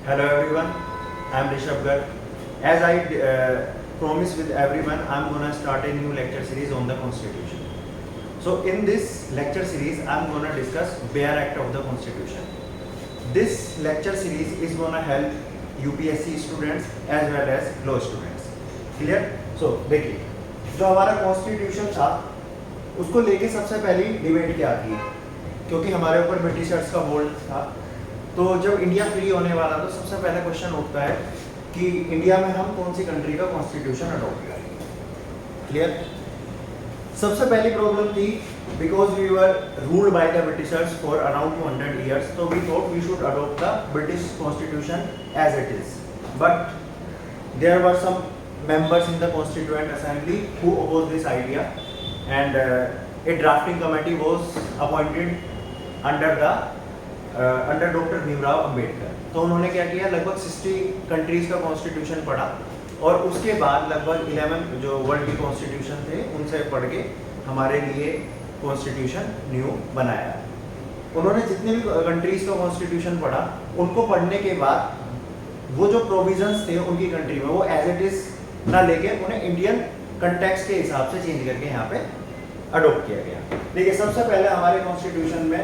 Hello everyone, I am Rishabh Garg. As I promised with everyone, I am going to start a new lecture series on the Constitution. So in this lecture series, I am going to discuss Bare Act of the Constitution. This lecture series is going to help UPSC students as well as law students. Clear? So देखिए, जो हमारा constitution था उसको लेके सबसे पहली debate क्या थी, क्योंकि हमारे ऊपर ब्रिटिशर्स का होल्ड था। तो जब इंडिया फ्री होने वाला तो सबसे पहला क्वेश्चन उठता है कि इंडिया में हम कौन सी कंट्री का कॉन्स्टिट्यूशन अडॉप्ट करेंगे। क्लियर? सबसे पहली प्रॉब्लम थी because we were ruled by the Britishers for around 200 years, so we thought we should adopt the British constitution as it is, but there were some members in the constituent assembly who opposed this idea, and a drafting committee was appointed under doctor Bhimrao Ambedkar. तो उन्होंने क्या किया, लगभग 60 countries का constitution पढ़ा और उसके बाद लगभग 11 जो वर्ल्ड के कॉन्स्टिट्यूशन थे उनसे पढ़ के हमारे लिए कॉन्स्टिट्यूशन न्यू बनाया। उन्होंने जितने भी कंट्रीज का कॉन्स्टिट्यूशन पढ़ा उनको पढ़ने के बाद वो जो प्रोविजंस थे उनकी कंट्री में वो एज इट इज ना लेके उन्हें इंडियन कंटेक्स्ट के हिसाब से चेंज करके यहाँ पे अडोप्ट किया गया। देखिए, सबसे पहले हमारे कॉन्स्टिट्यूशन में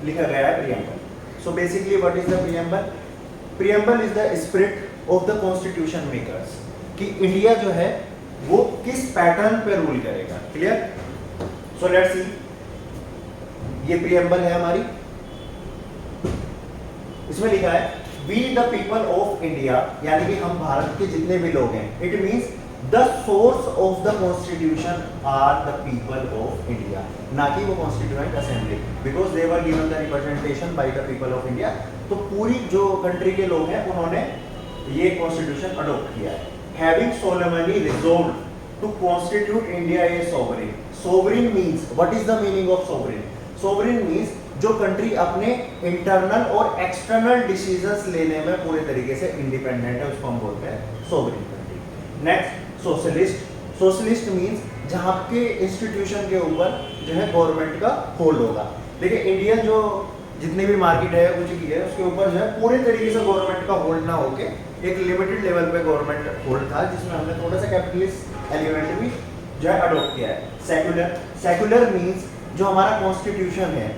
लिखा गया है preamble. So basically what is the preamble? Preamble is the spirit of the constitution makers, कि इंडिया जो है वो किस पैटर्न पे रूल करेगा। क्लियर? सो लेट्स सी, ये प्रीएम्बल है हमारी, इसमें लिखा है we the people of India, यानी कि हम भारत के जितने भी लोग हैं। It means the source of the constitution are the people of India, ना कि वो constituent assembly, because they were given the representation by the people of India. तो पूरी जो कंट्री के लोग हैं उन्होंने ये कॉन्स्टिट्यूशन अडॉप्ट किया है। Having solemnly resolved to constitute India a sovereign. Sovereign means, what is the meaning of sovereign? Sovereign means जो कंट्री अपने इंटरनल और एक्सटर्नल डिसीजंस लेने में पूरे तरीके से इंडिपेंडेंट है, उसको हम बोलते हैं sovereign country. Next, socialist. Socialist means जहां के इंस्टीट्यूशन के ऊपर जो है गवर्नमेंट का होल्ड होगा। देखिए, इंडियन जो जितनी भी मार्केट है कुछ भी है उसके ऊपर जो है पूरे तरीके से गवर्नमेंट का होल्ड ना होके एक लिमिटेड लेवल पे गवर्नमेंट होल्ड था, जिसमें हमने थोड़ा सा कैपिटलिस्ट एलिमेंट भी जो है अडॉप्ट किया है। सेक्युलर। सेक्युलर मींस जो हमारा कॉन्स्टिट्यूशन है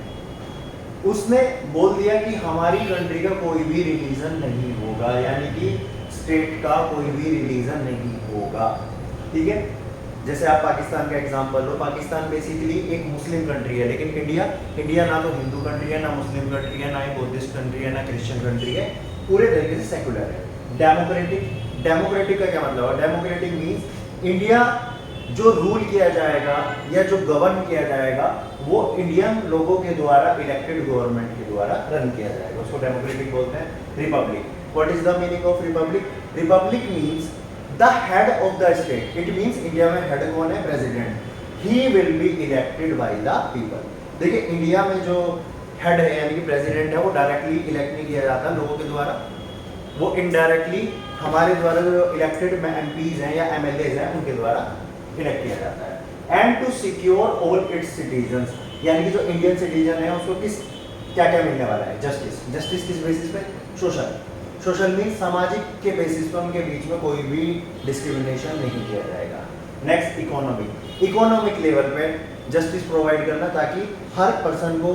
उसने बोल दिया कि हमारी कंट्री का कोई भी रिलीजन नहीं होगा, यानी कि स्टेट का कोई भी रिलीजन नहीं होगा। ठीक है? जैसे आप पाकिस्तान का एग्जांपल लो, पाकिस्तान बेसिकली एक मुस्लिम कंट्री है, लेकिन इंडिया ना तो हिंदू कंट्री है, ना मुस्लिम कंट्री है, ना ही बुद्धिस्ट कंट्री है, ना क्रिश्चियन कंट्री है, पूरे तरीके से सेक्युलर है। डेमोक्रेटिक। डेमोक्रेटिक का क्या मतलब है? डेमोक्रेटिक मीन्स इंडिया जो रूल किया जाएगा या जो गवर्न किया जाएगा वो इंडियन लोगों के द्वारा इलेक्टेड गवर्नमेंट के द्वारा रन किया जाएगा, उसको डेमोक्रेटिक बोलते हैं। Republic. What is the meaning of Republic? Republic means the head of the state. It means India में हेड कौन है? President. He will be elected by the people. देखिए, इंडिया में जो हेड है यानी कि प्रेसिडेंट है वो डायरेक्टली इलेक्ट नहीं किया जाता लोगों के द्वारा, वो इनडायरेक्टली हमारे द्वारा जो इलेक्टेड एमपीज हैं या एमएलएज हैं उनके द्वारा इलेक्ट किया जाता है। And to secure all its citizens, यानी कि जो इंडियन सिटीजन है उसको किस क्या क्या मिलने वाला है? जस्टिस। जस्टिस किस बेसिस पे? सोशल। सोशल मीन्स सामाजिक के बेसिस पर उनके बीच में कोई भी डिस्क्रिमिनेशन नहीं किया जाएगा। Next, economic. इकोनॉमिक लेवल पे जस्टिस प्रोवाइड करना ताकि हर पर्सन को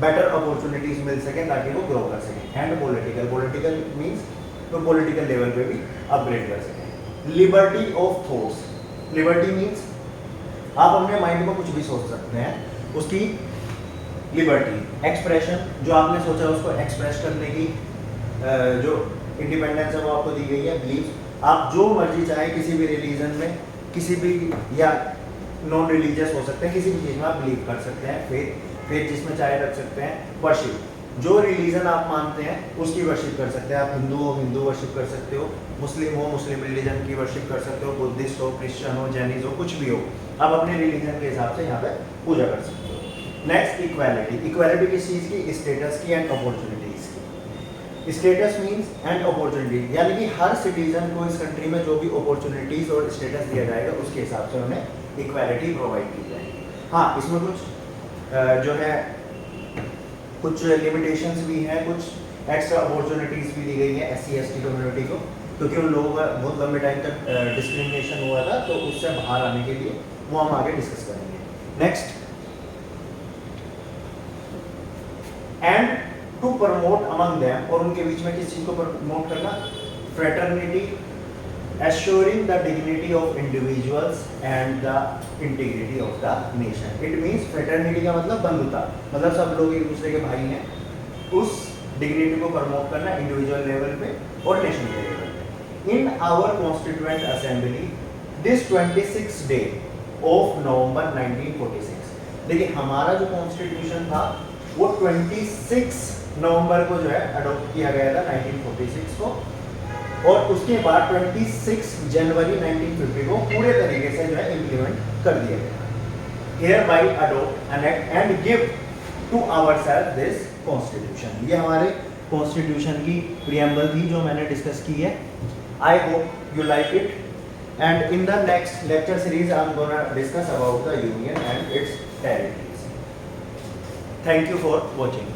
बेटर अपॉर्चुनिटीज मिल सके ताकि वो ग्रो कर सके। And political. पॉलिटिकल मीन्स तो पॉलिटिकल लेवल पे भी अपग्रेड कर सके। Liberty of thoughts. Liberty means आप अपने माइंड में कुछ भी सोच सकते हैं, उसकी लिबर्टी। एक्सप्रेशन, जो आपने सोचा उसको एक्सप्रेस करने की जो इंडिपेंडेंस है वो आपको दी गई है। बिलीफ, आप जो मर्जी चाहे किसी भी रिलीजन में, किसी भी या नॉन रिलीजियस हो सकते हैं, किसी भी चीज़ में आप बिलीव कर सकते हैं। फेथ जिसमें चाहे रख सकते हैं। वर्शिप, जो रिलीजन आप मानते हैं उसकी वर्शिप कर सकते हैं। आप हिंदू हो हिंदू वर्शिप कर सकते हो, मुस्लिम हो मुस्लिम रिलीजन की वर्शिप कर सकते हो, बुद्धिस्ट हो, क्रिश्चियन हो, जैनिज हो, कुछ भी हो, आप अपने रिलीजन के हिसाब से यहाँ पे पूजा कर सकते हो। Next, equality. इक्वालिटी किस चीज़ की? स्टेटस की एंड अपॉर्चुनिटीज की। स्टेटस मीन्स एंड अपॉर्चुनिटी, यानी कि हर सिटीजन को इस कंट्री में जो भी अपॉर्चुनिटीज और स्टेटस दिया जाएगा उसके हिसाब से उन्हें इक्वालिटी प्रोवाइड की जाएगी। हाँ, इसमें कुछ जो है कुछ लिमिटेशंस भी हैं, कुछ एक्स्ट्रा अपॉर्चुनिटीज़ भी दी गई हैं SC/ST कम्युनिटी को, क्योंकि उन लोगों का बहुत लंबे टाइम तक डिस्क्रिमिनेशन हुआ था, तो उससे बाहर आने के लिए वो हम आगे डिस्कस करेंगे। Next, and to promote among them, और उनके बीच में किस चीज़ को प्रमोट करना, fraternity, assuring the dignity of individuals and the integrity of the nation. It means fraternity का मतलब बंधुता, मतलब सब लोग एक दूसरे के भाई हैं, उस डिग्निटी को प्रमोट करना इंडिविजुअल लेवल पे और नेशन के लेवल पे। In our constituent assembly this 26 day of November 1946, देखिए हमारा जो कॉन्स्टिट्यूशन था वो 26 नवंबर को जो है अडॉप्ट किया गया था 1946 को, और उसके बाद 26 जनवरी 1950 को पूरे तरीके से जो है इम्प्लीमेंट कर दिया गया। Here by adopt an act and give to ourselves this constitution. ये हमारे कॉन्स्टिट्यूशन की प्रियम्बल थी जो मैंने डिस्कस की है। I hope you like it, and in the next lecture series I am gonna discuss about the union and it's territories. Thank you for watching.